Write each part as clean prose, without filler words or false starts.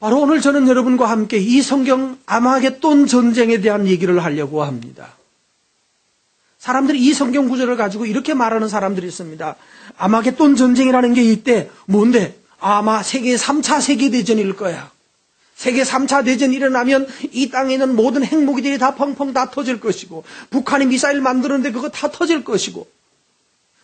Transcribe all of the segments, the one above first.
바로 오늘 저는 여러분과 함께 이 성경 아마겟돈 전쟁에 대한 얘기를 하려고 합니다. 사람들이 이 성경 구절을 가지고 이렇게 말하는 사람들이 있습니다. 아마겟돈 전쟁이라는 게 이때 뭔데? 아마 세계 3차 세계대전일 거야. 세계 3차 대전이 일어나면 이 땅에 있는 모든 핵무기들이 다 펑펑 다 터질 것이고 북한이 미사일 만드는데 그거 다 터질 것이고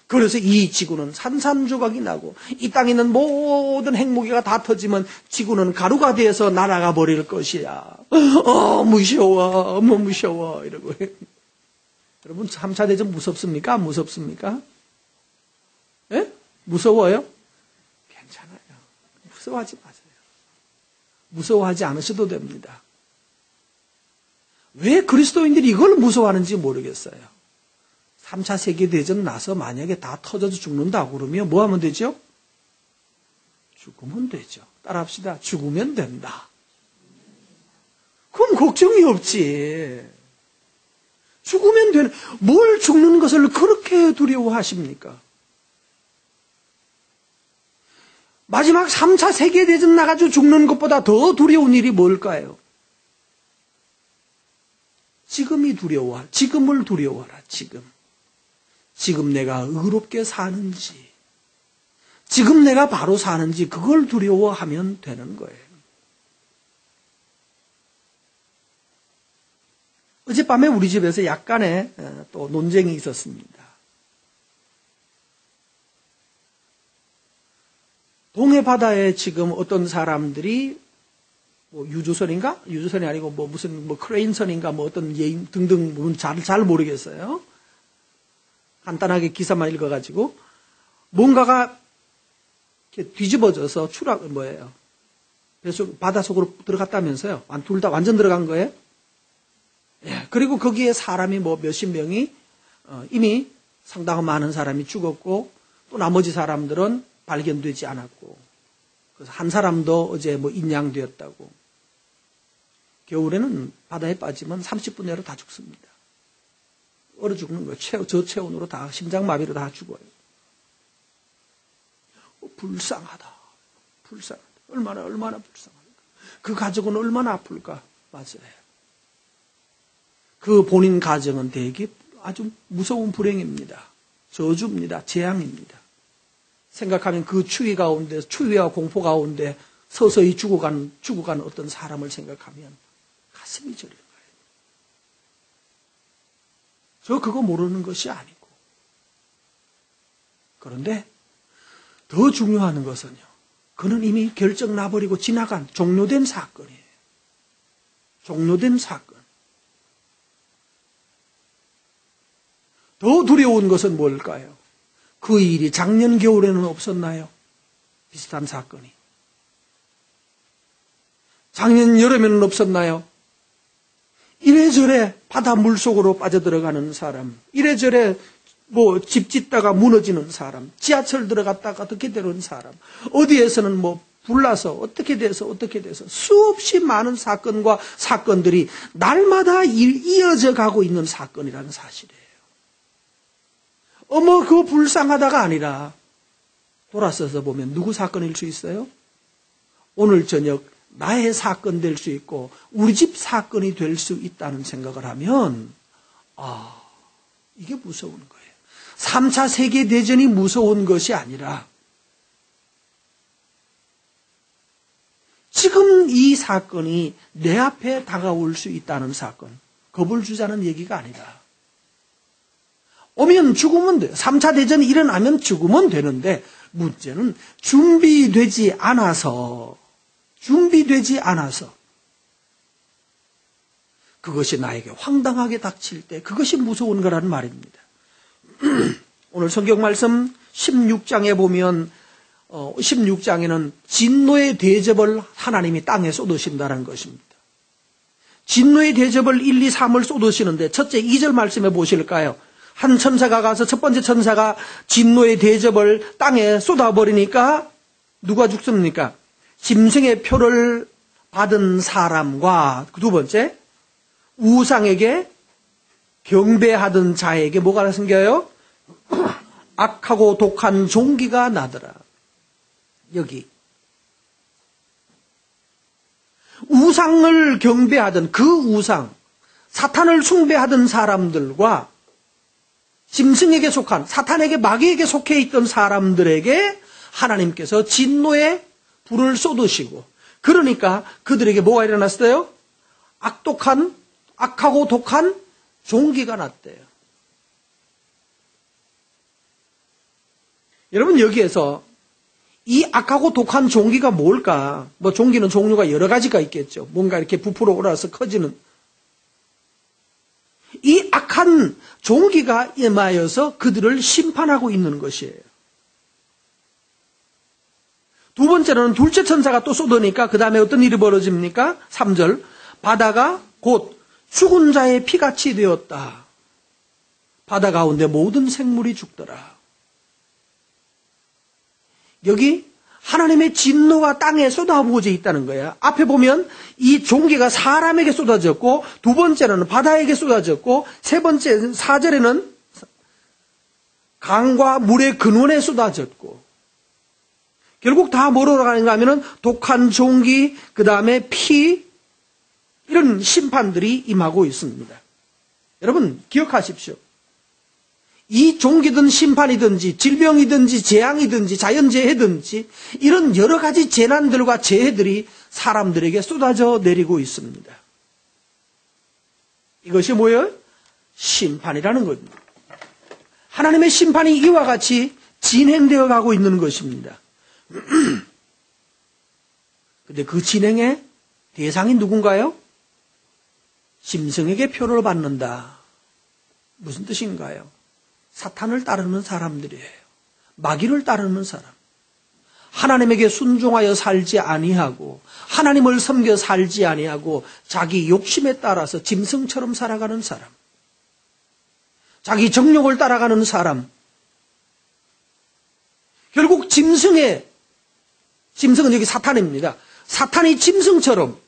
그래서 이 지구는 산산조각이 나고 이 땅에 있는 모든 핵무기가 다 터지면 지구는 가루가 되어서 날아가 버릴 것이야. 무서워. 무서워. 이러고. 여러분 3차 대전 무섭습니까? 안 무섭습니까? 예? 무서워요? 괜찮아요. 무서워하지 마세요. 무서워하지 않으셔도 됩니다. 왜 그리스도인들이 이걸 무서워하는지 모르겠어요. 3차 세계대전 나서 만약에 다 터져서 죽는다고 그러면 뭐 하면 되죠? 죽으면 되죠. 따라합시다. 죽으면 된다. 그럼 걱정이 없지. 죽으면 되는, 뭘 죽는 것을 그렇게 두려워하십니까? 마지막 3차 세계대전 나가지고 죽는 것보다 더 두려운 일이 뭘까요? 지금이 두려워. 지금을 두려워하라. 지금 내가 의롭게 사는지, 지금 내가 바로 사는지 그걸 두려워하면 되는 거예요. 어젯밤에 우리 집에서 약간의 또 논쟁이 있었습니다. 동해 바다에 지금 어떤 사람들이 뭐 유조선인가? 유조선이 아니고 뭐 무슨 뭐 크레인선인가 뭐 어떤 예인 등등 잘 모르겠어요. 간단하게 기사만 읽어가지고 뭔가가 이렇게 뒤집어져서 바다 속으로 들어갔다면서요. 둘 다 완전 들어간 거예요. 예, 그리고 거기에 사람이 뭐 몇십 명이 이미 상당한 많은 사람이 죽었고 또 나머지 사람들은 발견되지 않았고 그래서 한 사람도 어제 뭐 인양되었다고. 겨울에는 바다에 빠지면 30분 내로 다 죽습니다. 얼어 죽는 거예요. 저체온으로 다 심장마비로 다 죽어요. 불쌍하다. 얼마나 불쌍하다. 그 가족은 얼마나 아플까. 맞아요. 그 본인 가정은 되게 아주 무서운 불행입니다. 저주입니다. 재앙입니다. 생각하면 그 추위와 공포 가운데 서서히 죽어간 어떤 사람을 생각하면 가슴이 저리는 거예요. 저 그거 모르는 것이 아니고. 그런데 더 중요한 것은요. 그는 이미 결정 나버리고 지나간 종료된 사건이에요. 종료된 사건. 더 두려운 것은 뭘까요? 그 일이 작년 겨울에는 없었나요? 비슷한 사건이. 작년 여름에는 없었나요? 이래저래 바다 물속으로 빠져들어가는 사람, 이래저래 뭐 집 짓다가 무너지는 사람, 지하철 들어갔다가 어떻게 되는 사람, 어디에서는 뭐 불나서 어떻게 돼서 수없이 많은 사건과 사건들이 날마다 이어져 가고 있는 사건이라는 사실이에요. 그거 불쌍하다가 아니라 돌아서서 보면 누구 사건일 수 있어요? 오늘 저녁 나의 사건 될 수 있고 우리 집 사건이 될 수 있다는 생각을 하면 이게 무서운 거예요. 3차 세계대전이 무서운 것이 아니라 지금 이 사건이 내 앞에 다가올 수 있다는 사건. 겁을 주자는 얘기가 아니라 오면 죽으면 돼요. 3차 대전이 일어나면 죽으면 되는데 문제는 준비되지 않아서 그것이 나에게 황당하게 닥칠 때 그것이 무서운 거라는 말입니다. 오늘 성경 말씀 16장에 보면 16장에는 진노의 대접을 하나님이 땅에 쏟으신다는 것입니다. 진노의 대접을 1, 2, 3을 쏟으시는데 첫째 2절 말씀해 보실까요? 한 천사가 가서 첫 번째 천사가 진노의 대접을 땅에 쏟아버리니까 누가 죽습니까? 짐승의 표를 받은 사람과 두 번째 우상에게 경배하던 자에게 뭐가 생겨요? 악하고 독한 종기가 나더라. 여기 우상을 경배하던 그 우상, 사탄을 숭배하던 사람들과 짐승에게 속한, 사탄에게 마귀에게 속해 있던 사람들에게 하나님께서 진노의 불을 쏟으시고, 그러니까 그들에게 뭐가 일어났어요? 악하고 독한 종기가 났대요. 여러분, 여기에서 이 악하고 독한 종기가 뭘까? 뭐 종기는 종류가 여러 가지가 있겠죠. 뭔가 이렇게 부풀어 올라서 커지는. 이 악한 종기가 임하여서 그들을 심판하고 있는 것이에요. 두 번째로는 둘째 천사가 또 쏟으니까 그 다음에 어떤 일이 벌어집니까? 3절. 바다가 곧 죽은 자의 피같이 되었다. 바다 가운데 모든 생물이 죽더라. 여기 하나님의 진노가 땅에 쏟아부어져 있다는 거야. 앞에 보면 이 종기가 사람에게 쏟아졌고, 두 번째는 바다에게 쏟아졌고, 세 번째 4절에는 강과 물의 근원에 쏟아졌고, 결국 다 뭐로 가는가 하면은 독한 종기, 그 다음에 피, 이런 심판들이 임하고 있습니다. 여러분 기억하십시오. 이 종기든 심판이든지 질병이든지 재앙이든지 자연재해든지 이런 여러 가지 재난들과 재해들이 사람들에게 쏟아져 내리고 있습니다. 이것이 뭐예요? 심판이라는 겁니다. 하나님의 심판이 이와 같이 진행되어 가고 있는 것입니다. 근데 그 진행의 대상이 누군가요? 짐승에게 표를 받는다. 무슨 뜻인가요? 사탄을 따르는 사람들이에요. 마귀를 따르는 사람. 하나님에게 순종하여 살지 아니하고 하나님을 섬겨 살지 아니하고 자기 욕심에 따라서 짐승처럼 살아가는 사람. 자기 정욕을 따라가는 사람. 결국 짐승은 여기 사탄입니다. 사탄이 짐승처럼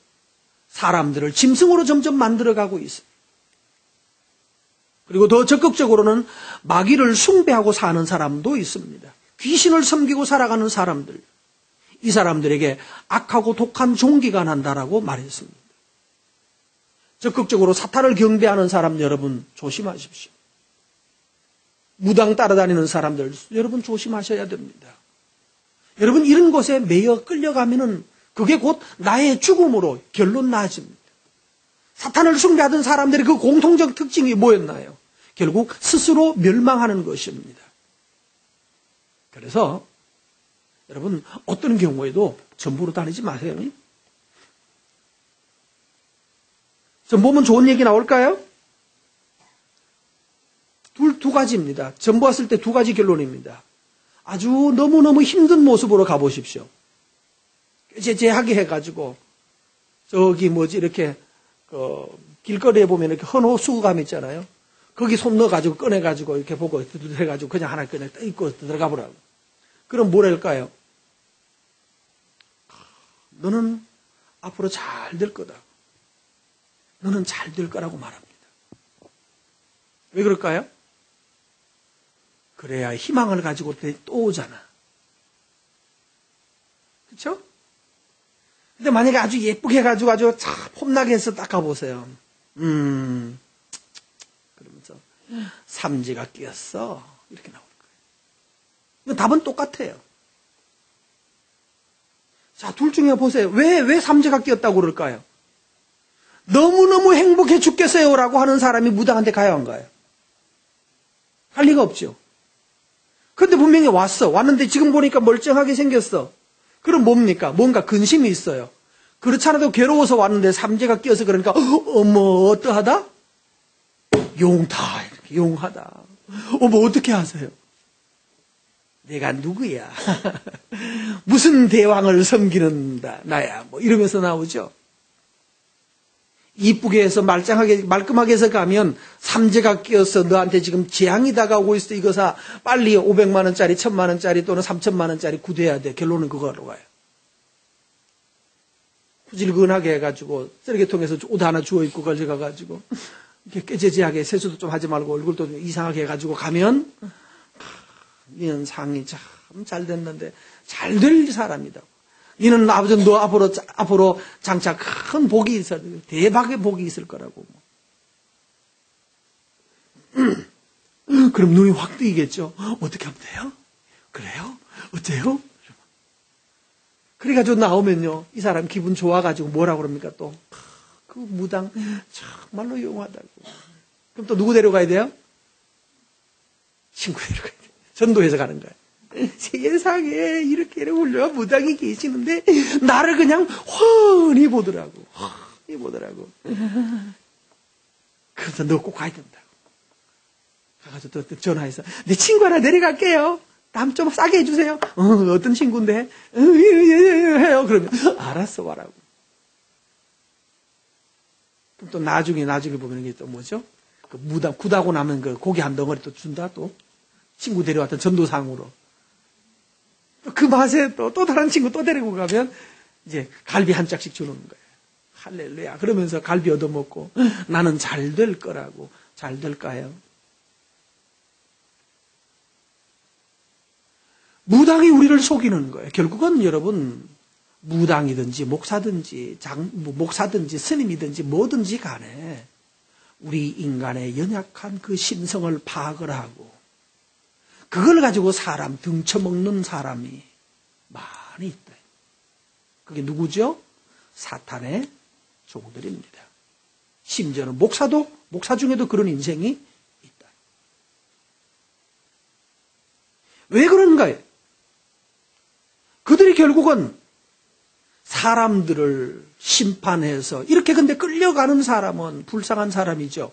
사람들을 짐승으로 점점 만들어가고 있어요. 그리고 더 적극적으로는 마귀를 숭배하고 사는 사람도 있습니다. 귀신을 섬기고 살아가는 사람들. 이 사람들에게 악하고 독한 종기가 난다라고 말했습니다. 적극적으로 사탄을 경배하는 사람 여러분 조심하십시오. 무당 따라다니는 사람들 여러분 조심하셔야 됩니다. 여러분 이런 것에 매여 끌려가면은 그게 곧 나의 죽음으로 결론 나집니다. 사탄을 숭배하던 사람들의 그 공통적 특징이 뭐였나요? 결국 스스로 멸망하는 것입니다. 그래서 여러분 어떤 경우에도 전부로 다니지 마세요. 전 보면 좋은 얘기 나올까요? 두 가지입니다. 전 보았을 때 두 가지 결론입니다. 아주 너무너무 힘든 모습으로 가보십시오. 꾀죄죄하게 해가지고 저기 이렇게 길거리에 보면 이렇게 헌호수감 있잖아요. 거기 손 넣어가지고 꺼내가지고 이렇게 보고 해가지고 그냥 하나 그냥 떼입고 들어가 보라고. 그럼 뭐랄까요? 너는 앞으로 잘 될 거다. 너는 잘 될 거라고 말합니다. 왜 그럴까요? 그래야 희망을 가지고 또 오잖아. 그렇죠? 근데 만약에 아주 예쁘게 해가지고 아주 참 폼나게 해서 닦아보세요. 그러면서 삼지가 끼었어. 이렇게 나올 거예요. 답은 똑같아요. 자, 둘 중에 보세요. 왜 삼지가 끼었다고 그럴까요? 너무너무 행복해 죽겠어요 라고 하는 사람이 무당한테 가야 한가요? 할 리가 없죠. 그런데 분명히 왔는데 지금 보니까 멀쩡하게 생겼어. 그럼 뭡니까? 뭔가 근심이 있어요. 그렇지 않아도 괴로워서 왔는데 삼재가 끼어서 그러니까 어머 어떠하다? 용다 이렇게 용하다. 어머 어떻게 하세요? 내가 누구야? 무슨 대왕을 섬기는 나야? 이러면서 나오죠. 이쁘게 해서 말끔하게 해서 가면 삼재가 끼어서 너한테 지금 재앙이 다가오고 있어. 이거 사 빨리 500만 원짜리 1000만 원짜리 또는 3000만 원짜리 구대해야 돼. 결론은 그거로 가요. 후질근하게 해가지고 쓰레기통에서 옷 하나 주워 입고 가져가가지고 이렇게 꾀죄죄하게 세수도 좀 하지 말고 얼굴도 좀 이상하게 해가지고 가면 이런 상이 참 잘 됐는데 잘 될 사람이다. 이는 아버지 너 앞으로 장차 큰 복이 있어. 대박의 복이 있을 거라고. 그럼 눈이 확 뜨이겠죠. 어떻게 하면 돼요? 그래요? 어때요? 그래가지고 나오면요. 이 사람 기분 좋아가지고 뭐라고 그럽니까 또. 그 무당 정말로 용하다고. 그럼 또 누구 데려가야 돼요? 친구 데려가야 돼요. 전도해서 가는 거예요. 세상에 이렇게 훌륭한 무당이 계시는데 나를 그냥 훤히 보더라고. 훤히 보더라고. 그래서 너 꼭 가야 된다고. 가가지고 또 전화해서 내 친구 하나 내려갈게요. 남 좀 싸게 해주세요. 어떤 친구인데? 해요. 그러면 알았어 와라고. 그럼 또 나중에 보면 이게 또 뭐죠? 그 무당 굿하고 나면 그 고기 한 덩어리 또 준다 또. 친구 데려왔던 전도상으로. 그 맛에 또 다른 친구 또 데리고 가면 이제 갈비 한 짝씩 주는 거예요. 할렐루야. 그러면서 갈비 얻어먹고 나는 잘 될 거라고. 잘 될까요? 무당이 우리를 속이는 거예요. 결국은 여러분 무당이든지 목사든지 목사든지 스님이든지 뭐든지 간에 우리 인간의 연약한 그 심성을 파악을 하고 그걸 가지고 사람 등쳐먹는 사람이 많이 있다. 그게 누구죠? 사탄의 종들입니다. 심지어는 목사 중에도 그런 인생이 있다. 왜 그런가요? 그들이 결국은 사람들을 심판해서 이렇게 근데 끌려가는 사람은 불쌍한 사람이죠.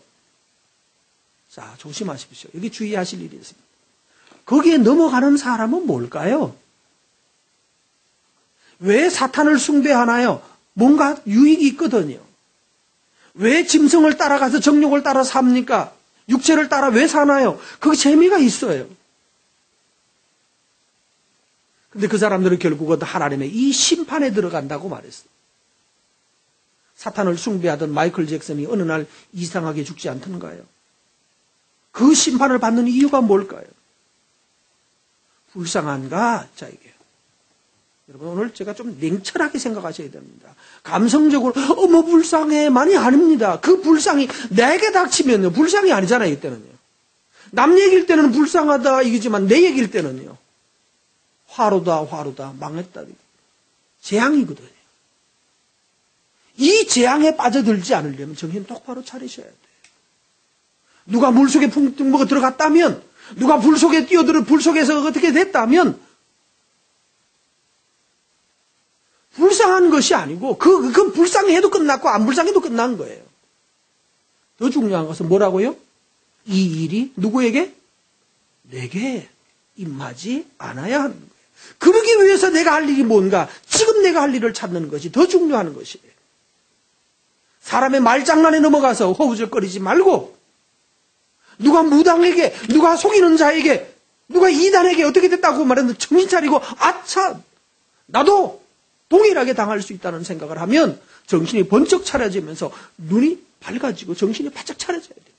자, 조심하십시오. 여기 주의하실 일이 있습니다. 거기에 넘어가는 사람은 뭘까요? 왜 사탄을 숭배하나요? 뭔가 유익이 있거든요. 왜 짐승을 따라가서 정욕을 따라 삽니까? 육체를 따라 왜 사나요? 그 재미가 있어요. 근데 그 사람들은 결국은 하나님의 이 심판에 들어간다고 말했어요. 사탄을 숭배하던 마이클 잭슨이 어느 날 이상하게 죽지 않던가요? 그 심판을 받는 이유가 뭘까요? 불쌍한가? 자, 이게. 여러분, 오늘 제가 좀 냉철하게 생각하셔야 됩니다. 감성적으로, 뭐 불쌍해. 많이 아닙니다. 그 불쌍이 내게 닥치면요. 불쌍이 아니잖아요, 이때는요. 남 얘기일 때는 불쌍하다, 이거지만 내 얘기일 때는요. 화로다, 망했다. 재앙이거든요. 이 재앙에 빠져들지 않으려면 정신 똑바로 차리셔야 돼요. 누가 물속에 붕 먹어 들어갔다면, 누가 불 속에 뛰어들어 불 속에서 어떻게 됐다면, 불쌍한 것이 아니고, 그건 불쌍해도 끝났고, 안 불쌍해도 끝난 거예요. 더 중요한 것은 뭐라고요? 이 일이 누구에게? 내게 임하지 않아야 하는 거예요. 그러기 위해서 내가 할 일이 뭔가, 지금 내가 할 일을 찾는 것이 더 중요한 것이에요. 사람의 말장난에 넘어가서 허우적거리지 말고, 누가 무당에게, 누가 속이는 자에게, 누가 이단에게 어떻게 됐다고 말했는데 정신 차리고, 아차! 나도 동일하게 당할 수 있다는 생각을 하면 정신이 번쩍 차려지면서 눈이 밝아지고 정신이 바짝 차려져야 돼요.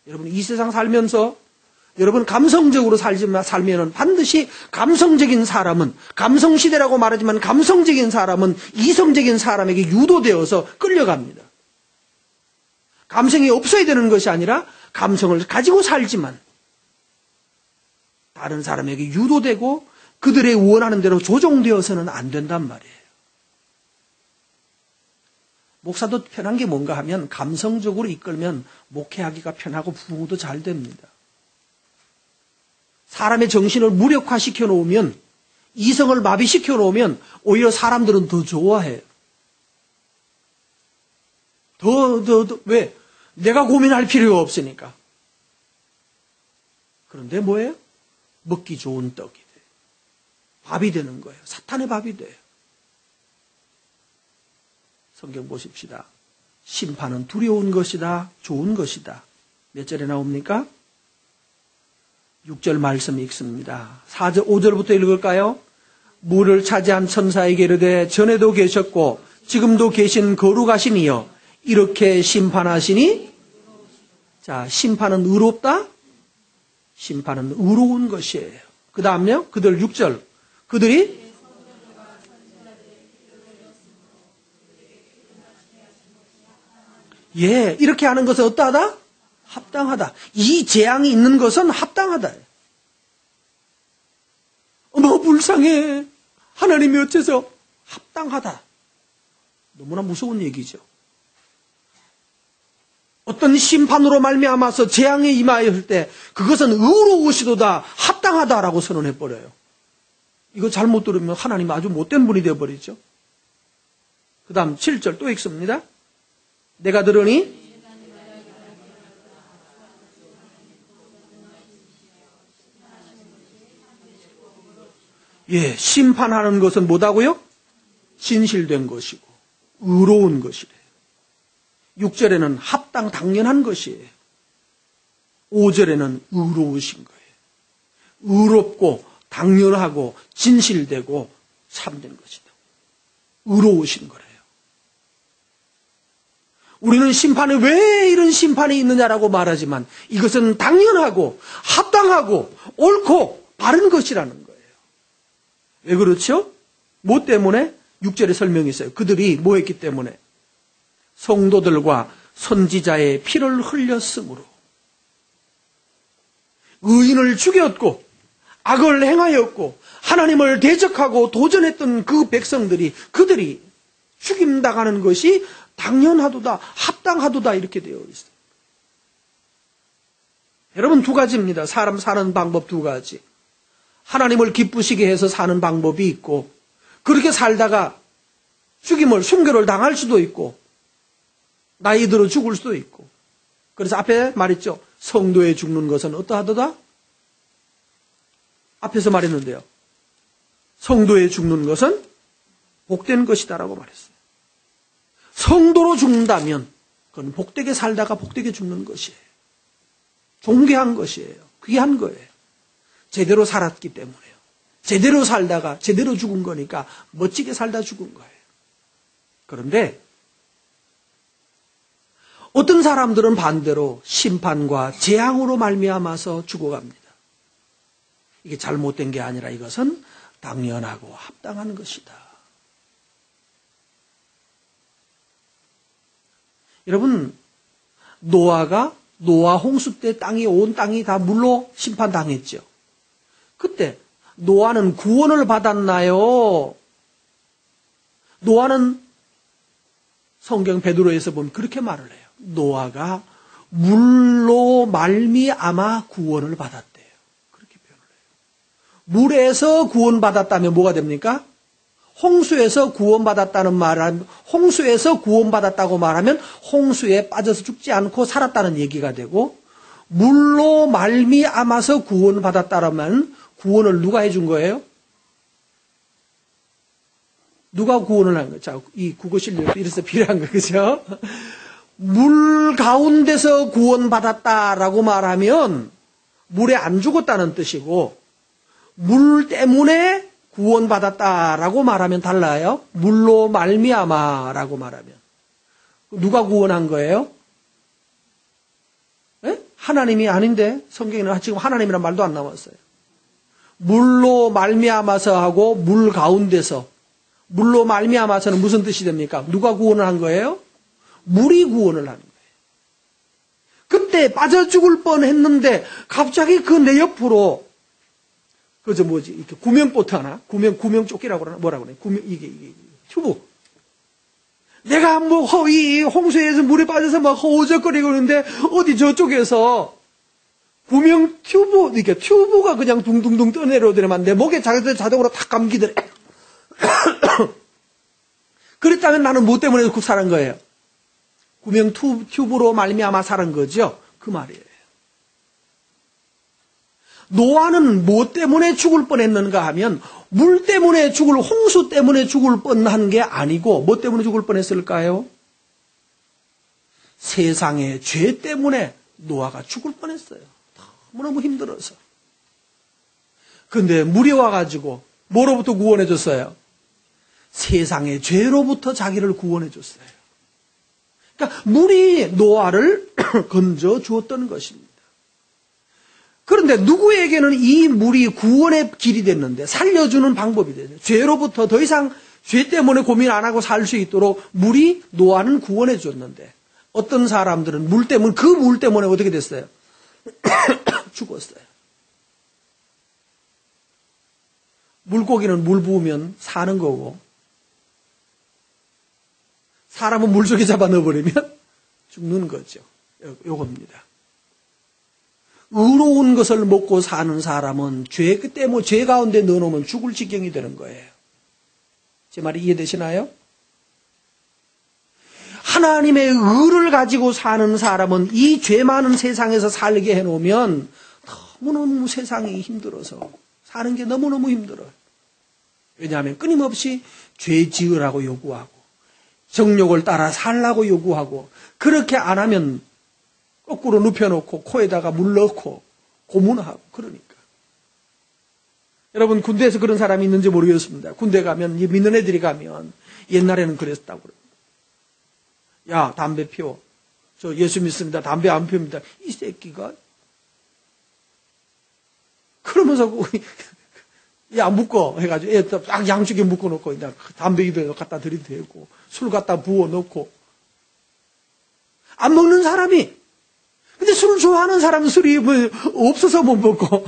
여러분, 이 세상 살면서 여러분 감성적으로 살면 반드시 감성적인 사람은, 감성시대라고 말하지만 감성적인 사람은 이성적인 사람에게 유도되어서 끌려갑니다. 감성이 없어야 되는 것이 아니라 감성을 가지고 살지만 다른 사람에게 유도되고 그들의 원하는 대로 조종되어서는 안 된단 말이에요. 목사도 편한 게 뭔가 하면 감성적으로 이끌면 목회하기가 편하고 부흥도 잘 됩니다. 사람의 정신을 무력화시켜 놓으면, 이성을 마비시켜 놓으면 오히려 사람들은 더 좋아해요. 왜? 내가 고민할 필요가 없으니까. 그런데 뭐예요? 먹기 좋은 떡이 돼요. 밥이 되는 거예요. 사탄의 밥이 돼요. 성경 보십시다. 심판은 두려운 것이다. 좋은 것이다. 몇 절에 나옵니까? 6절 말씀 읽습니다. 5절부터 읽을까요? 물을 차지한 천사에게 이르되 전에도 계셨고 지금도 계신 거룩하신 이여 이렇게 심판하시니, 자, 심판은 의롭다? 심판은 의로운 것이에요. 그 다음요? 그들 6절. 그들이 예, 이렇게 하는 것은 어떠하다? 합당하다. 이 재앙이 있는 것은 합당하다. 어머, 불쌍해. 하나님이 어째서 합당하다. 너무나 무서운 얘기죠. 어떤 심판으로 말미암아서 재앙에 임하였을 때 그것은 의로우시도다, 합당하다라고 선언해버려요. 이거 잘못 들으면 하나님 아주 못된 분이 되어버리죠. 그 다음 7절 또 읽습니다. 내가 들으니 예, 심판하는 것은 뭐다고요? 진실된 것이고 의로운 것이래요. 6절에는 합당 당연한 것이에요. 5절에는 의로우신 거예요. 의롭고 당연하고 진실되고 참된 것이다. 의로우신 거래요. 우리는 심판에 왜 이런 심판이 있느냐라고 말하지만 이것은 당연하고 합당하고 옳고 바른 것이라는 거예요. 왜 그렇죠? 뭐 때문에? 6절에 설명이 있어요. 그들이 뭐 했기 때문에? 성도들과 선지자의 피를 흘렸으므로 의인을 죽였고 악을 행하였고 하나님을 대적하고 도전했던 그 백성들이 그들이 죽임당하는 것이 당연하도다, 합당하도다 이렇게 되어 있어요. 여러분 두 가지입니다. 사람 사는 방법 두 가지. 하나님을 기쁘시게 해서 사는 방법이 있고 그렇게 살다가 죽임을, 순교를 당할 수도 있고 나이 들어 죽을 수도 있고. 그래서 앞에 말했죠. 성도에 죽는 것은 어떠하도다? 앞에서 말했는데요. 성도에 죽는 것은 복된 것이다라고 말했어요. 성도로 죽는다면 그건 복되게 살다가 복되게 죽는 것이에요. 존귀한 것이에요. 귀한 거예요. 제대로 살았기 때문에요. 제대로 살다가 제대로 죽은 거니까 멋지게 살다 죽은 거예요. 그런데 어떤 사람들은 반대로 심판과 재앙으로 말미암아서 죽어갑니다. 이게 잘못된 게 아니라 이것은 당연하고 합당한 것이다. 여러분, 노아 홍수 때 온 땅이 다 물로 심판당했죠. 그때 노아는 구원을 받았나요? 노아는 성경 베드로에서 보면 그렇게 말을 해요. 노아가 물로 말미암아 구원을 받았대요. 그렇게 표현을 해요. 물에서 구원받았다면 뭐가 됩니까? 홍수에서 구원받았다는 말은 홍수에서 구원받았다고 말하면 홍수에 빠져서 죽지 않고 살았다는 얘기가 되고 물로 말미암아서 구원받았다라면 구원을 누가 해준 거예요? 누가 구원을 한 거예요? 자, 이 국어 실력도 이래서 필요한 거 그죠? 물 가운데서 구원받았다라고 말하면 물에 안 죽었다는 뜻이고 물 때문에 구원받았다라고 말하면 달라요. 물로 말미암아라고 말하면. 누가 구원한 거예요? 네? 하나님이 아닌데 성경에는 지금 하나님이란 말도 안 나왔어요. 물로 말미암아서 하고 물 가운데서. 물로 말미암아서는 무슨 뜻이 됩니까? 누가 구원을 한 거예요? 물이 구원을 하는 거예요. 그때 빠져 죽을 뻔했는데 갑자기 그 내 옆으로 그저 뭐지 이렇게 구명보트 하나 구명조끼라고 그러나 뭐라고 그래? 이게 튜브. 내가 뭐 이 홍수에서 물에 빠져서 막 허우적거리고 있는데 어디 저쪽에서 구명 튜브 이렇게 튜브가 그냥 둥둥둥 떠내려오더니만 내 목에 자동으로 탁 감기더래. 그랬다면 나는 뭐 때문에 살은 거예요? 구명 튜브로 말미암아 살은 거죠. 그 말이에요. 노아는 뭐 때문에 죽을 뻔했는가 하면 물 때문에 홍수 때문에 죽을 뻔한 게 아니고 뭐 때문에 죽을 뻔했을까요? 세상의 죄 때문에 노아가 죽을 뻔했어요. 너무너무 힘들어서. 그런데 물이 와가지고 뭐로부터 구원해 줬어요? 세상의 죄로부터 자기를 구원해 줬어요. 그러니까 물이 노아를 건져 주었던 것입니다. 그런데 누구에게는 이 물이 구원의 길이 됐는데 살려주는 방법이 되죠. 죄로부터 더 이상 죄 때문에 고민 안 하고 살 수 있도록 물이 노아는 구원해 줬는데 어떤 사람들은 그 물 때문에 어떻게 됐어요? 죽었어요. 물고기는 물 부으면 사는 거고, 사람은 물 속에 잡아 넣어버리면 죽는 거죠. 요겁니다. 의로운 것을 먹고 사는 사람은 죄 가운데 넣어놓으면 죽을 지경이 되는 거예요. 제 말이 이해되시나요? 하나님의 의를 가지고 사는 사람은 이 죄 많은 세상에서 살게 해놓으면 너무너무 세상이 힘들어서 사는 게 너무너무 힘들어요. 왜냐하면 끊임없이 죄 지으라고 요구하고 정욕을 따라 살라고 요구하고 그렇게 안 하면 거꾸로 눕혀놓고 코에다가 물 넣고 고문하고 그러니까. 여러분 군대에서 그런 사람이 있는지 모르겠습니다. 군대 가면 믿는 애들이 가면 옛날에는 그랬다고 그래요. 야 담배 피워. 저 예수 믿습니다. 담배 안 피웁니다. 이 새끼가 그러면서 야 묶어 해가지고 애 딱 양쪽에 묶어놓고 그냥 담배 입에 갖다 들이대고 술 갖다 부어 넣고 안 먹는 사람이 근데 술을 좋아하는 사람은 술이 뭐 없어서 못 먹고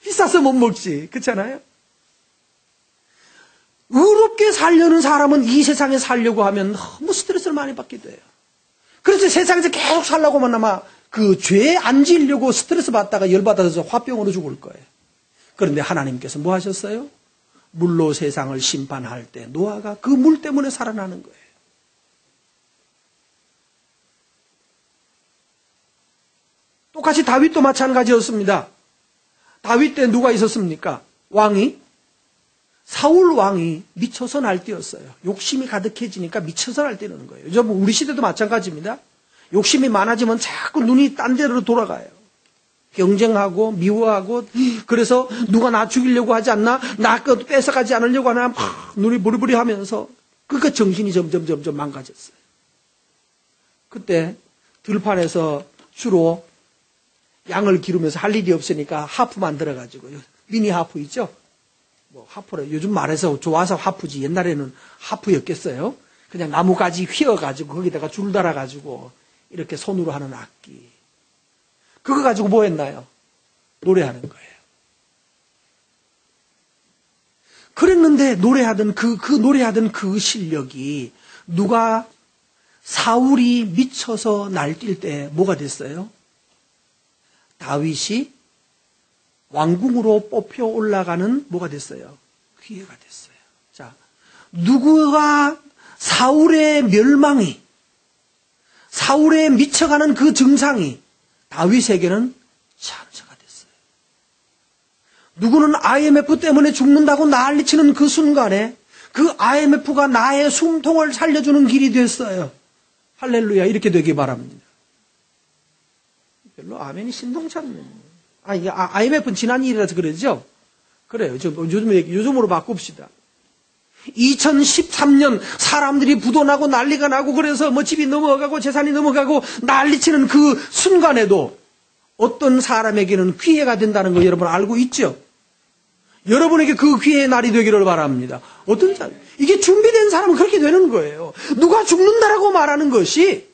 비싸서 못 먹지 그렇잖아요. 의롭게 살려는 사람은 이 세상에 살려고 하면 너무 스트레스를 많이 받게 돼요. 그래서 세상에서 계속 살려고만 아마 그 죄 안 지으려고 스트레스 받다가 열받아서 화병으로 죽을 거예요. 그런데 하나님께서 뭐 하셨어요? 물로 세상을 심판할 때 노아가 그 물 때문에 살아나는 거예요. 똑같이 다윗도 마찬가지였습니다. 다윗 때 누가 있었습니까? 왕이? 사울 왕이 미쳐서 날뛰었어요. 욕심이 가득해지니까 미쳐서 날뛰는 거예요. 여러분 우리 시대도 마찬가지입니다. 욕심이 많아지면 자꾸 눈이 딴 데로 돌아가요. 경쟁하고 미워하고 그래서 누가 나 죽이려고 하지 않나? 나 것 뺏어가지 않으려고 하나? 막 눈이 부리부리 하면서 그러니까 정신이 점점 망가졌어요. 그때 들판에서 주로 양을 기르면서 할 일이 없으니까 하프 만들어가지고 미니 하프 있죠? 뭐 하프를 요즘 말해서 좋아서 하프지 옛날에는 하프였겠어요? 그냥 나무가지 휘어가지고 거기다가 줄 달아가지고 이렇게 손으로 하는 악기. 그거 가지고 뭐 했나요? 노래하는 거예요. 그랬는데 노래하던 그 실력이 누가 사울이 미쳐서 날뛸 때 뭐가 됐어요? 다윗이 왕궁으로 뽑혀 올라가는 뭐가 됐어요? 기회가 됐어요. 자, 누구가 사울의 멸망이, 사울의 미쳐가는 그 증상이 다윗에게는 찬스가 됐어요. 누구는 IMF 때문에 죽는다고 난리치는 그 순간에 그 IMF가 나의 숨통을 살려주는 길이 됐어요. 할렐루야, 이렇게 되기 바랍니다. 별로 아멘이 신동치 않네요. IMF는 지난 일이라서 그러죠? 그래요. 요즘으로 바꿉시다. 2013년 사람들이 부도나고 난리가 나고 그래서 뭐 집이 넘어가고 재산이 넘어가고 난리치는 그 순간에도 어떤 사람에게는 기회가 된다는 거 여러분 알고 있죠? 여러분에게 그 기회의 날이 되기를 바랍니다. 어떤 사람? 이게 준비된 사람은 그렇게 되는 거예요. 누가 죽는다라고 말하는 것이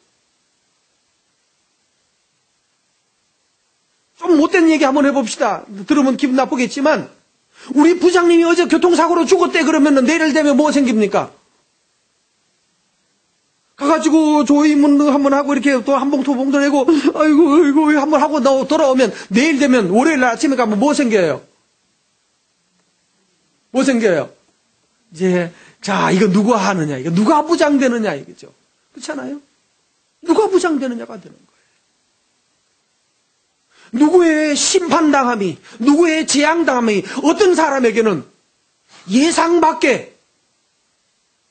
좀 못된 얘기 한번 해봅시다. 들으면 기분 나쁘겠지만 우리 부장님이 어제 교통사고로 죽었대 그러면 내일 되면 뭐 생깁니까? 가가지고 조의문 한번 하고 이렇게 또 한 봉투 내고 아이고 한번 하고 돌아오면 내일 되면 월요일 날 아침에 가면 뭐 생겨요? 뭐 생겨요? 이제 자 이거 누가 하느냐 이거 누가 부장되느냐 이거죠. 그렇잖아요? 누가 부장되느냐가 되는 거예요. 누구의 심판당함이, 누구의 재앙당함이 어떤 사람에게는 예상 밖의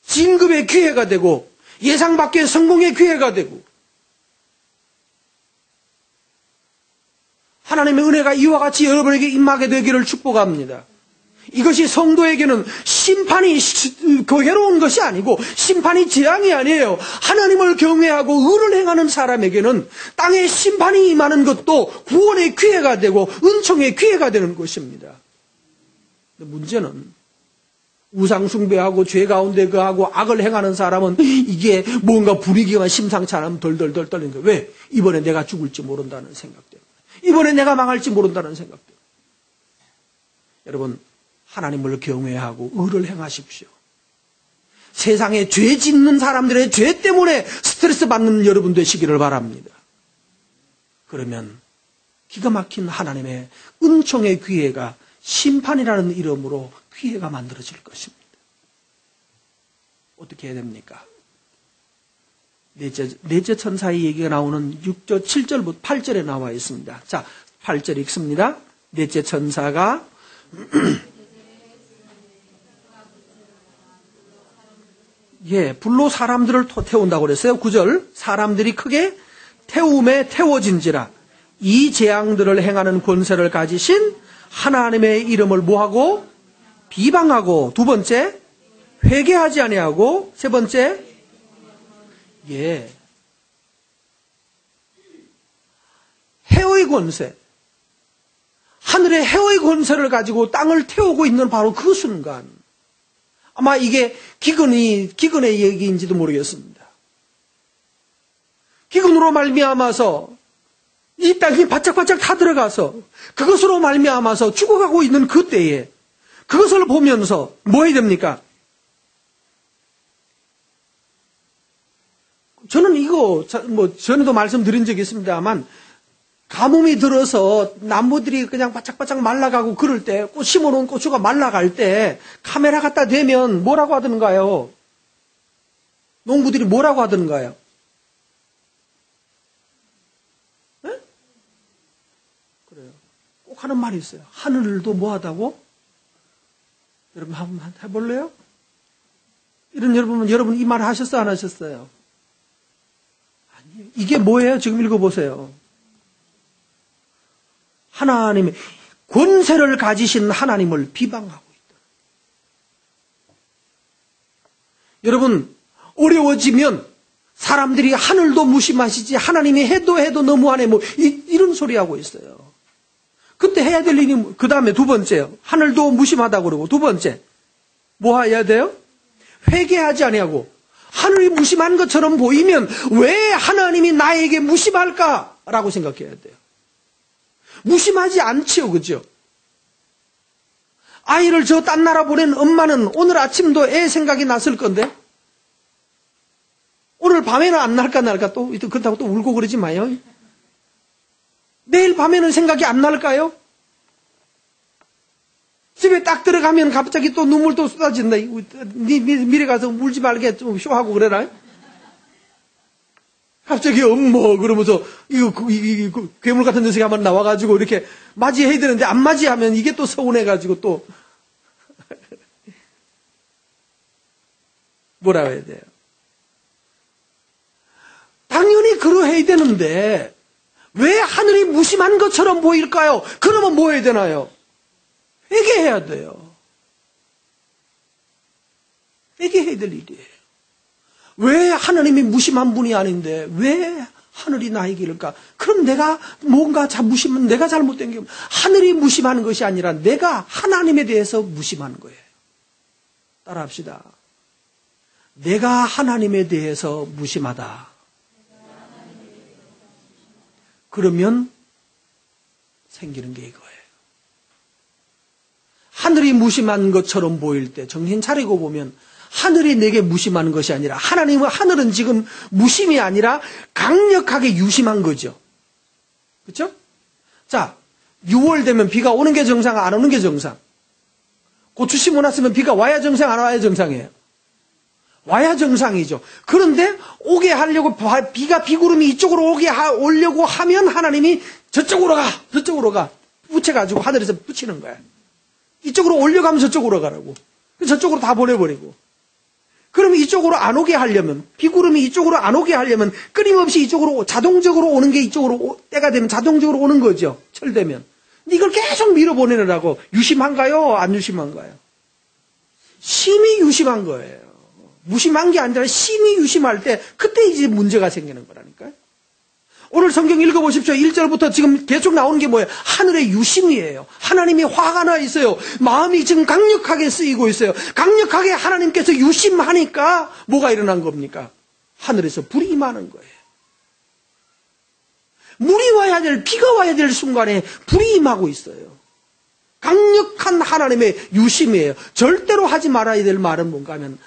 진급의 기회가 되고 예상 밖의 성공의 기회가 되고 하나님의 은혜가 이와 같이 여러분에게 임하게 되기를 축복합니다. 이것이 성도에게는 심판이 괴로운 것이 아니고 심판이 재앙이 아니에요. 하나님을 경외하고 의를 행하는 사람에게는 땅에 심판이 임하는 것도 구원의 기회가 되고 은총의 기회가 되는 것입니다. 문제는 우상 숭배하고 죄 가운데 거하고 악을 행하는 사람은 이게 뭔가 분위기가 심상치 않으면 덜덜덜 떨리는 거예요. 왜? 이번에 내가 죽을지 모른다는 생각 때문에. 이번에 내가 망할지 모른다는 생각 때문에. 여러분, 하나님을 경외하고 의를 행하십시오. 세상에 죄 짓는 사람들의 죄 때문에 스트레스 받는 여러분 되시기를 바랍니다. 그러면 기가 막힌 하나님의 은총의 기회가 심판이라는 이름으로 기회가 만들어질 것입니다. 어떻게 해야 됩니까? 넷째 천사의 얘기가 나오는 6절, 7절부터 8절에 나와 있습니다. 자, 8절 읽습니다. 넷째 천사가 불로 사람들을 태운다고 그랬어요. 9절, 사람들이 크게 태움에 태워진지라 이 재앙들을 행하는 권세를 가지신 하나님의 이름을 뭐하고? 비방하고. 두 번째, 회개하지 아니하고. 세 번째, 해의 권세. 하늘의 해의 권세를 가지고 땅을 태우고 있는 바로 그 순간. 아마 이게 기근의 얘기인지도 모르겠습니다. 기근으로 말미암아서 이 땅이 바짝바짝 다 들어가서 그것으로 말미암아서 죽어가고 있는 그때에 그것을 보면서 뭐 해야 됩니까? 저는 이거 전에도 말씀드린 적이 있습니다만 가뭄이 들어서 나무들이 그냥 바짝바짝 말라가고 그럴 때 심어놓은 고추가 말라갈 때 카메라 갖다 대면 뭐라고 하던가요? 농부들이 뭐라고 하던가요? 네? 그래요. 꼭 하는 말이 있어요. 하늘도 뭐하다고? 여러분 한번 해볼래요? 여러분 이 말 하셨어요? 안 하셨어요? 아니에요. 이게 뭐예요? 지금 읽어보세요. 하나님의 권세를 가지신 하나님을 비방하고 있다. 여러분, 어려워지면 사람들이 하늘도 무심하시지 하나님이 해도 너무하네 이런 소리 하고 있어요. 그때 해야 될 일이 그 다음에 두 번째요. 하늘도 무심하다고 그러고 두 번째 뭐 해야 돼요? 회개하지 아니하고. 하늘이 무심한 것처럼 보이면 왜 하나님이 나에게 무심할까라고 생각해야 돼요. 무심하지 않지요, 그죠? 아이를 저 딴 나라 보낸 엄마는 오늘 아침도 애 생각이 났을 건데 오늘 밤에는 안 날까 또 그렇다고 또 울고 그러지 마요. 내일 밤에는 생각이 안 날까요? 집에 딱 들어가면 갑자기 또 눈물 또 쏟아진다. 미래 가서 울지 말게 좀 쇼하고 그래라. 갑자기 엄마 그러면서 이거 괴물 같은 녀석이 한번 나와가지고 이렇게 맞이해야 되는데 안 맞이하면 이게 또 서운해가지고 또 뭐라고 해야 돼요? 당연히 그러해야 되는데 왜 하늘이 무심한 것처럼 보일까요? 그러면 뭐 해야 되나요? 회개해야 돼요. 회개해야 될 일이에요. 왜 하나님이 무심한 분이 아닌데 왜 하늘이 나에게 이럴까? 그럼 내가 뭔가 무심은 내가 잘못된 게 하늘이 무심한 것이 아니라 내가 하나님에 대해서 무심한 거예요. 따라합시다. 내가 하나님에 대해서 무심하다. 그러면 생기는 게 이거예요. 하늘이 무심한 것처럼 보일 때 정신 차리고 보면 하늘이 내게 무심한 것이 아니라 하늘은 지금 무심이 아니라 강력하게 유심한 거죠. 그렇죠? 자, 6월 되면 비가 오는 게 정상, 안 오는 게 정상. 고추 심어놨으면 비가 와야 정상, 안 와야 정상이에요? 와야 정상이죠. 그런데 오게 하려고 비구름이 이쪽으로 오려고 하면 하나님이 저쪽으로 가 붙여가지고 하늘에서 붙이는 거야. 이쪽으로 올려가면 저쪽으로 가라고. 저쪽으로 다 보내버리고. 그러면 이쪽으로 안 오게 하려면, 비구름이 이쪽으로 안 오게 하려면 끊임없이 이쪽으로 자동적으로 오는 게 이쪽으로 때가 되면 자동적으로 오는 거죠. 철되면. 근데 이걸 계속 밀어보내느라고 유심한가요? 안 유심한가요? 심히 유심한 거예요. 무심한 게 아니라 심히 유심할 때 그때 이제 문제가 생기는 거라니까요. 오늘 성경 읽어보십시오. 1절부터 지금 계속 나오는 게 뭐예요? 하늘의 유심이에요. 하나님이 화가 나 있어요. 마음이 지금 강력하게 쓰이고 있어요. 강력하게 하나님께서 유심하니까 뭐가 일어난 겁니까? 하늘에서 불이 임하는 거예요. 물이 와야 될, 비가 와야 될 순간에 불이 임하고 있어요. 강력한 하나님의 유심이에요. 절대로 하지 말아야 될 말은 뭔가 하면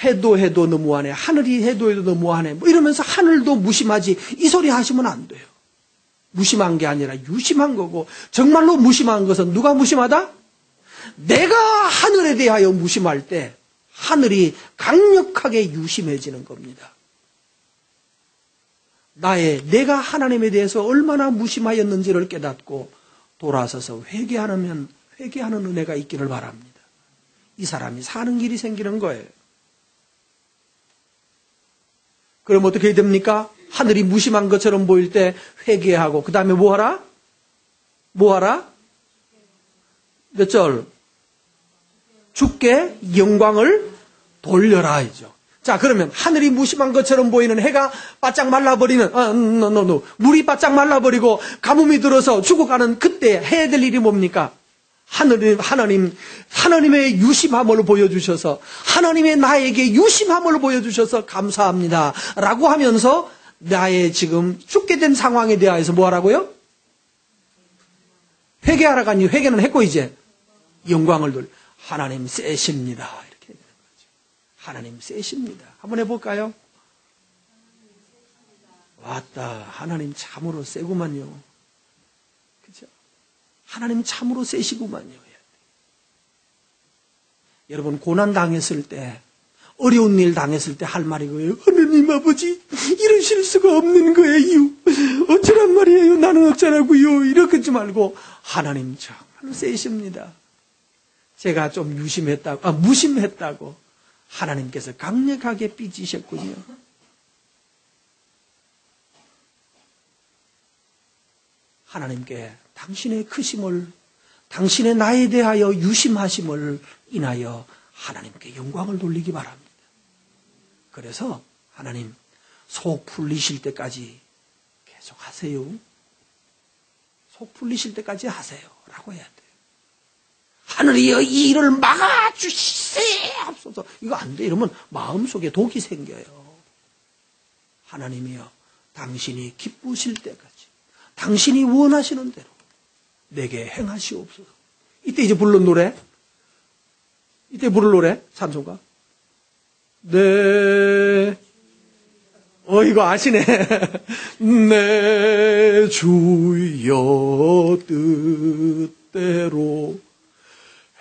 해도 너무하네. 하늘이 해도 너무하네. 뭐 이러면서 하늘도 무심하지. 이 소리 하시면 안 돼요. 무심한 게 아니라 유심한 거고, 정말로 무심한 것은 누가 무심하다? 내가 하늘에 대하여 무심할 때 하늘이 강력하게 유심해지는 겁니다. 내가 하나님에 대해서 얼마나 무심하였는지를 깨닫고 돌아서서 회개하는 은혜가 있기를 바랍니다. 이 사람이 사는 길이 생기는 거예요. 그럼 어떻게 해야 됩니까? 하늘이 무심한 것처럼 보일 때 회개하고, 그 다음에 뭐 하라? 몇 절? 주께 영광을 돌려라 이죠. 자, 그러면 하늘이 무심한 것처럼 보이는 해가 바짝 말라버리는, 물이 바짝 말라버리고 가뭄이 들어서 죽어가는 그때 해야 될 일이 뭡니까? 하나님의 유심함을 보여주셔서, 하나님의 나에게 유심함을 보여주셔서 감사합니다 라고 하면서 나의 지금 죽게 된 상황에 대해서 뭐 하라고요? 회개하라가 아니고, 회개는 했고 이제 영광을 돌려. 하나님 세십니다. 이렇게 되는 거죠. 하나님 세십니다. 한번 해볼까요? 왔다. 하나님 참으로 세구만요. 그죠? 하나님 참으로 세시구만요. 여러분, 고난 당했을 때, 어려운 일 당했을 때 할 말이 그거예요. 하나님 아버지, 이러실 수가 없는 거예요. 어쩌란 말이에요. 나는 어쩌라고요. 이렇게 하지 말고 하나님 참으로 세십니다. 제가 좀 무심했다고 하나님께서 강력하게 삐지셨군요. 하나님께 당신의 크심을, 당신의 나에 대하여 유심하심을 인하여 하나님께 영광을 돌리기 바랍니다. 그래서 하나님 속 풀리실 때까지 계속 하세요. 속 풀리실 때까지 하세요 라고 해야 돼요. 하늘이여 이 일을 막아주시옵소서. 이거 안 돼. 이러면 마음속에 독이 생겨요. 하나님이여 당신이 기쁘실 때까지, 당신이 원하시는 대로 내게 행하시옵소서. 이때 이제 부른 노래, 찬송가. 이거 아시네. 내 주여 뜻대로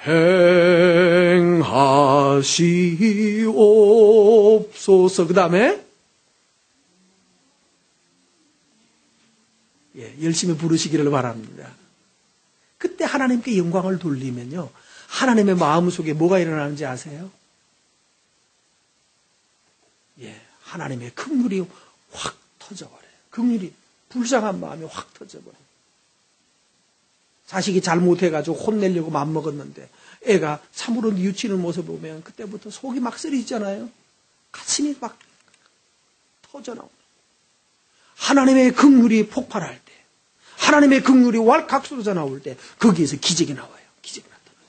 행하시옵소서. 그 다음에 열심히 부르시기를 바랍니다. 그때 하나님께 영광을 돌리면요, 하나님의 마음속에 뭐가 일어나는지 아세요? 하나님의 긍휼이 확 터져버려요. 긍휼이, 불쌍한 마음이 확 터져버려요. 자식이 잘못해가지고 혼내려고 맘먹었는데 애가 참으로 뉘우치는 모습을 보면 그때부터 속이 막 쓰리잖아요. 가슴이 막 터져나옵니다. 하나님의 긍휼이 폭발할 때, 하나님의 긍휼이 왈칵 쏟아져 나올 때 거기에서 기적이 나와요. 기적이 나타나요.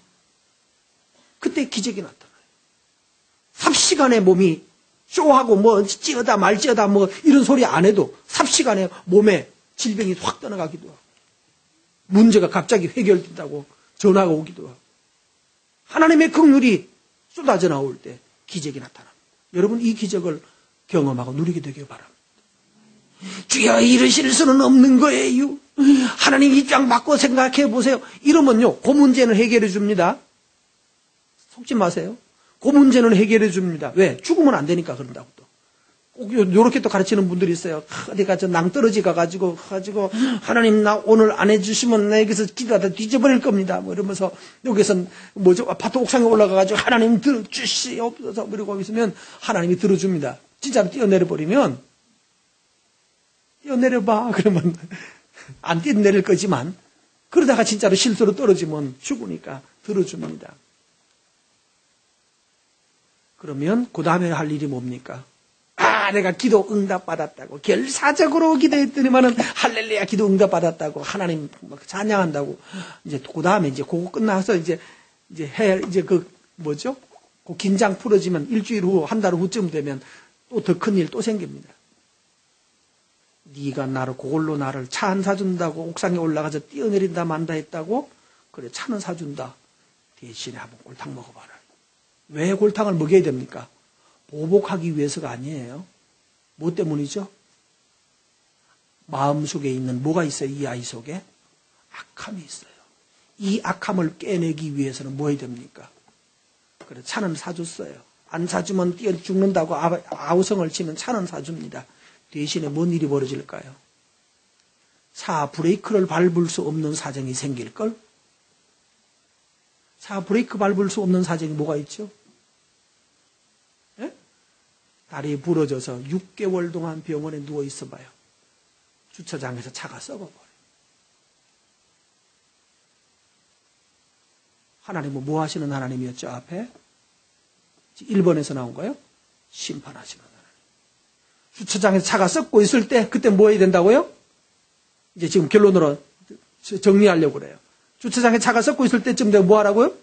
그때 기적이 나타나요. 삽시간에 몸이 쇼하고 뭐 찌어다 말찌어다 뭐 이런 소리 안 해도 삽시간에 몸에 질병이 확 떠나가기도 하고, 문제가 갑자기 해결된다고 전화가 오기도 하고, 하나님의 긍휼이 쏟아져 나올 때 기적이 나타납니다. 여러분, 이 기적을 경험하고 누리게 되길 바랍니다. 주여 이러실 수는 없는 거예요. 하나님 입장 바꿔 생각해 보세요. 이러면요, 그 문제는 해결해 줍니다. 속지 마세요. 그 문제는 해결해 줍니다. 왜? 죽으면 안 되니까 그런다고 또. 꼭 요렇게 또 가르치는 분들이 있어요. 어디가 저 낭떠러지 가가지고 하나님 나 오늘 안 해주시면 나 여기서 기도하다 뒤져버릴 겁니다. 뭐 이러면서 여기서 아파트 옥상에 올라가가지고 하나님 들어주시옵소서 그러고 있으면 하나님이 들어줍니다. 진짜로 뛰어내려버리면 뛰어내려봐 그러면 안 뛰어내릴 거지만, 그러다가 진짜로 실수로 떨어지면 죽으니까 들어줍니다. 그러면 그 다음에 할 일이 뭡니까? 야, 내가 기도 응답받았다고. 결사적으로 기도했더니만은 할렐루야 기도 응답받았다고. 하나님 막 찬양한다고. 이제 그 다음에 이제 그거 끝나서 이제 그 뭐죠? 그 긴장 풀어지면 일주일 후, 한 달 후쯤 되면 또 더 큰 일 또 생깁니다. 네가 나를, 그걸로 나를 차 안 사준다고 옥상에 올라가서 뛰어내린다 만다 했다고? 그래, 차는 사준다. 대신에 한번 골탕 먹어봐라. 왜 골탕을 먹여야 됩니까? 보복하기 위해서가 아니에요. 뭐 때문이죠? 마음속에 있는 뭐가 있어요? 이 아이 속에? 악함이 있어요. 이 악함을 깨내기 위해서는 뭐 해야 됩니까? 그래, 차는 사줬어요. 안 사주면 뛰어 죽는다고 아우성을 치면 차는 사줍니다. 대신에 뭔 일이 벌어질까요? 차 브레이크를 밟을 수 없는 사정이 생길걸? 차 브레이크 밟을 수 없는 사정이 뭐가 있죠? 예? 다리 부러져서 6개월 동안 병원에 누워 있어 봐요. 주차장에서 차가 썩어버려요. 하나님은 뭐 하시는 하나님이었죠, 앞에? 1번에서 나온 거예요? 심판하시는 하나님. 주차장에서 차가 썩고 있을 때, 그때 뭐 해야 된다고요? 이제 지금 결론으로 정리하려고 그래요. 주차장에 차가 썩고 있을 때쯤 되면 뭐 하라고요?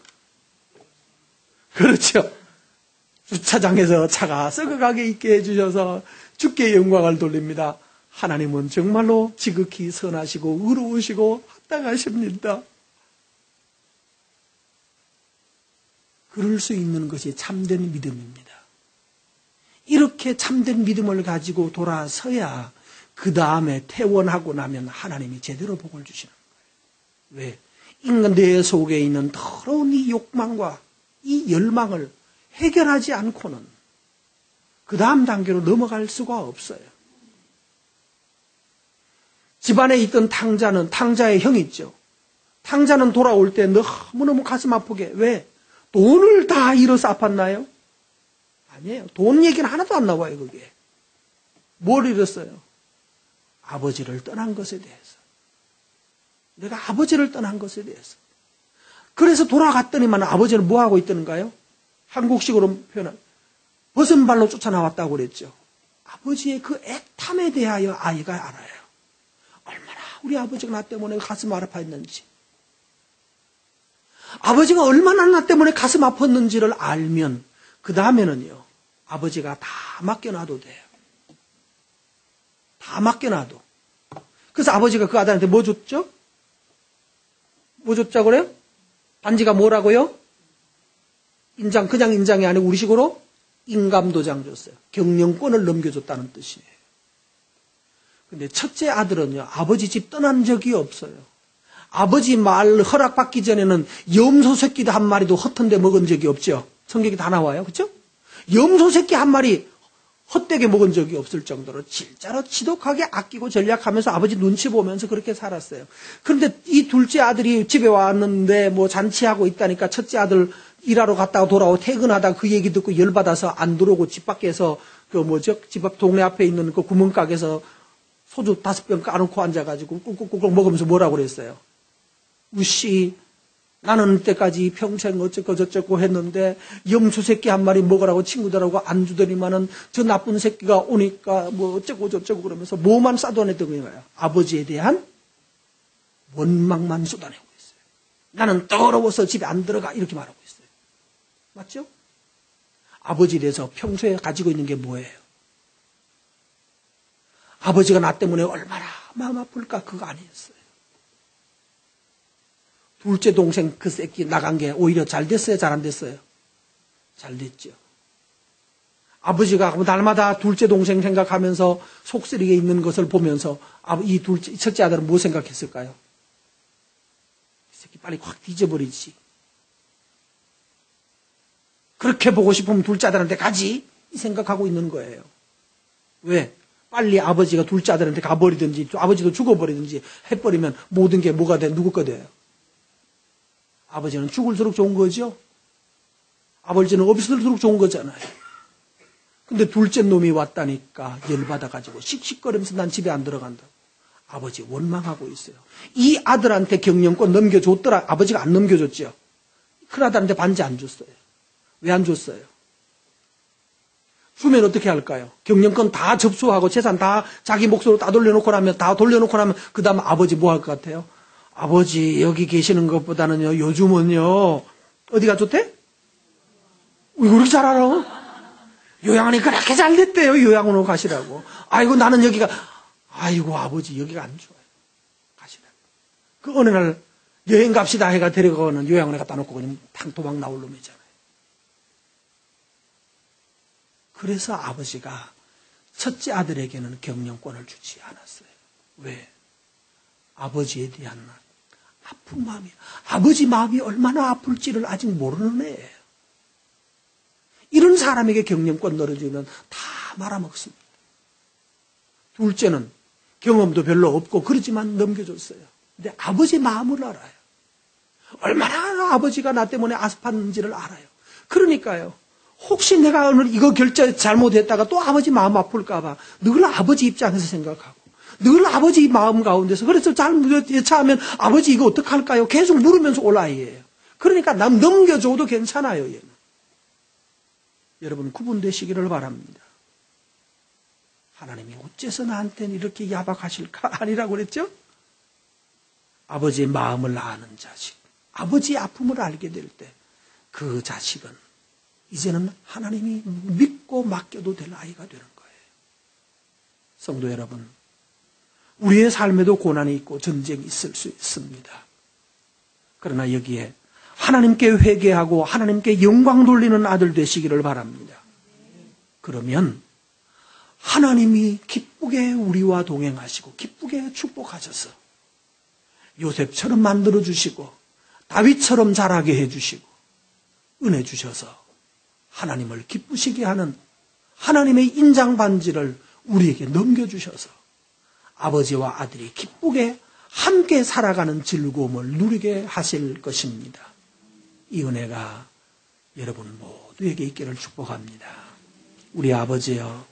그렇죠. 주차장에서 차가 썩어가게 있게 해주셔서 주께 영광을 돌립니다. 하나님은 정말로 지극히 선하시고 의로우시고 합당하십니다. 그럴 수 있는 것이 참된 믿음입니다. 이렇게 참된 믿음을 가지고 돌아서야 그 다음에 퇴원하고 나면 하나님이 제대로 복을 주시는 거예요. 왜? 인간 뇌 속에 있는 더러운 이 욕망과 이 열망을 해결하지 않고는 그 다음 단계로 넘어갈 수가 없어요. 집안에 있던 탕자의 형이 있죠. 탕자는 돌아올 때 너무너무 가슴 아프게. 왜? 돈을 다 잃어서 아팠나요? 아니에요. 돈 얘기는 하나도 안 나와요, 그게. 뭘 잃었어요? 아버지를 떠난 것에 대해서. 내가 아버지를 떠난 것에 대해서. 그래서 돌아갔더니만 아버지는 뭐 하고 있던가요? 한국식으로 표현한 벗은 발로 쫓아나왔다고 그랬죠. 아버지의 그 애탐에 대하여 아이가 알아요. 얼마나 우리 아버지가 나 때문에 가슴 아파했는지. 아버지가 얼마나 나 때문에 가슴 아팠는지를 알면 그 다음에는요. 아버지가 다 맡겨놔도 돼요. 다 맡겨놔도. 그래서 아버지가 그 아들한테 뭐 줬죠? 뭐 줬자고 그래요? 반지가 뭐라고요? 그냥 인장이 아니고 우리식으로 인감도장 줬어요. 경영권을 넘겨줬다는 뜻이에요. 근데 첫째 아들은요, 아버지 집 떠난 적이 없어요. 아버지 말 허락받기 전에는 염소 새끼도 한 마리도 헛된데 먹은 적이 없죠. 성경에 다 나와요. 그렇죠? 염소 새끼 한 마리 헛되게 먹은 적이 없을 정도로 진짜로 지독하게 아끼고 전략하면서 아버지 눈치 보면서 그렇게 살았어요. 그런데 이 둘째 아들이 집에 왔는데 뭐 잔치하고 있다니까 첫째 아들 일하러 갔다가 돌아오고 퇴근하다가 그 얘기 듣고 열받아서 안 들어오고 집 밖에서 집 앞 동네 앞에 있는 그 구멍가게에서 소주 5병 까놓고 앉아가지고 꾹꾹꾹 먹으면서 뭐라고 그랬어요? 우씨, 나는 때까지 평생 어쩌고 저쩌고 했는데 염소 새끼 한 마리 먹으라고 친구들하고 안 주더니만은 저 나쁜 새끼가 오니까 뭐 어쩌고 저쩌고 그러면서 뭐만 쏟아내던 거예요. 아버지에 대한 원망만 쏟아내고 있어요. 나는 더러워서 집에 안 들어가 이렇게 말하고 있어요. 맞죠? 아버지에 대해서 평소에 가지고 있는 게 뭐예요? 아버지가 나 때문에 얼마나 마음 아플까 그거 아니었어요. 둘째 동생 그 새끼 나간 게 오히려 잘 됐어요? 잘 안 됐어요? 잘 됐죠. 아버지가 날마다 둘째 동생 생각하면서 속쓰리게 있는 것을 보면서 이 첫째 아들은 뭐 생각했을까요? 이 새끼 빨리 확 뒤져버리지. 그렇게 보고 싶으면 둘째 아들한테 가지 이 생각하고 있는 거예요. 왜? 빨리 아버지가 둘째 아들한테 가버리든지 아버지도 죽어버리든지 해버리면 모든 게 뭐가 돼? 누구 거 돼요? 아버지는 죽을수록 좋은 거죠. 아버지는 없을수록 좋은 거잖아요. 근데 둘째 놈이 왔다니까 열받아가지고 씩씩거리면서 난 집에 안 들어간다. 아버지 원망하고 있어요. 이 아들한테 경영권 넘겨줬더라. 아버지가 안 넘겨줬죠. 큰아들한테 반지 안 줬어요. 왜 안 줬어요? 주면 어떻게 할까요? 경영권 다 접수하고 재산 다 자기 몫으로 다 돌려놓고 나면 그 다음 아버지 뭐 할 것 같아요? 아버지 여기 계시는 것보다는요 요즘은요 어디가 좋대? 왜 그렇게 잘 알아? 요양원이 그렇게 잘 됐대요. 요양원으로 가시라고. 아이고 나는 여기가 아이고 아버지 여기가 안 좋아요. 가시라고. 그 어느 날 여행 갑시다 해가 데려가는 요양원에 갖다 놓고 그냥 탕 도망 나올 놈이잖아요. 그래서 아버지가 첫째 아들에게는 경영권을 주지 않았어요. 왜? 아버지에 대한 아픈 마음이에요. 아버지 마음이 얼마나 아플지를 아직 모르는 애예요. 이런 사람에게 경영권 넣어주면 다 말아먹습니다. 둘째는 경험도 별로 없고 그러지만 넘겨줬어요. 근데 아버지 마음을 알아요. 얼마나 아버지가 나 때문에 아팠는지를 알아요. 그러니까요. 혹시 내가 오늘 이거 결제 잘못했다가 또 아버지 마음 아플까봐 늘 아버지 입장에서 생각하고 늘 아버지 마음 가운데서 그래서 잘못 예차하면 아버지 이거 어떡할까요? 계속 물으면서 올 아이예요. 그러니까 남 넘겨줘도 괜찮아요. 얘는. 여러분 구분되시기를 바랍니다. 하나님이 어째서 나한테는 이렇게 야박하실까? 아니라고 그랬죠? 아버지의 마음을 아는 자식, 아버지의 아픔을 알게 될 때 그 자식은 이제는 하나님이 믿고 맡겨도 될 아이가 되는 거예요. 성도 여러분, 우리의 삶에도 고난이 있고 전쟁이 있을 수 있습니다. 그러나 여기에 하나님께 회개하고 하나님께 영광 돌리는 아들 되시기를 바랍니다. 그러면 하나님이 기쁘게 우리와 동행하시고 기쁘게 축복하셔서 요셉처럼 만들어주시고 다윗처럼 자라게 해주시고 은혜 주셔서 하나님을 기쁘시게 하는 하나님의 인장 반지를 우리에게 넘겨주셔서 아버지와 아들이 기쁘게 함께 살아가는 즐거움을 누리게 하실 것입니다. 이 은혜가 여러분 모두에게 있기를 축복합니다. 우리 아버지여,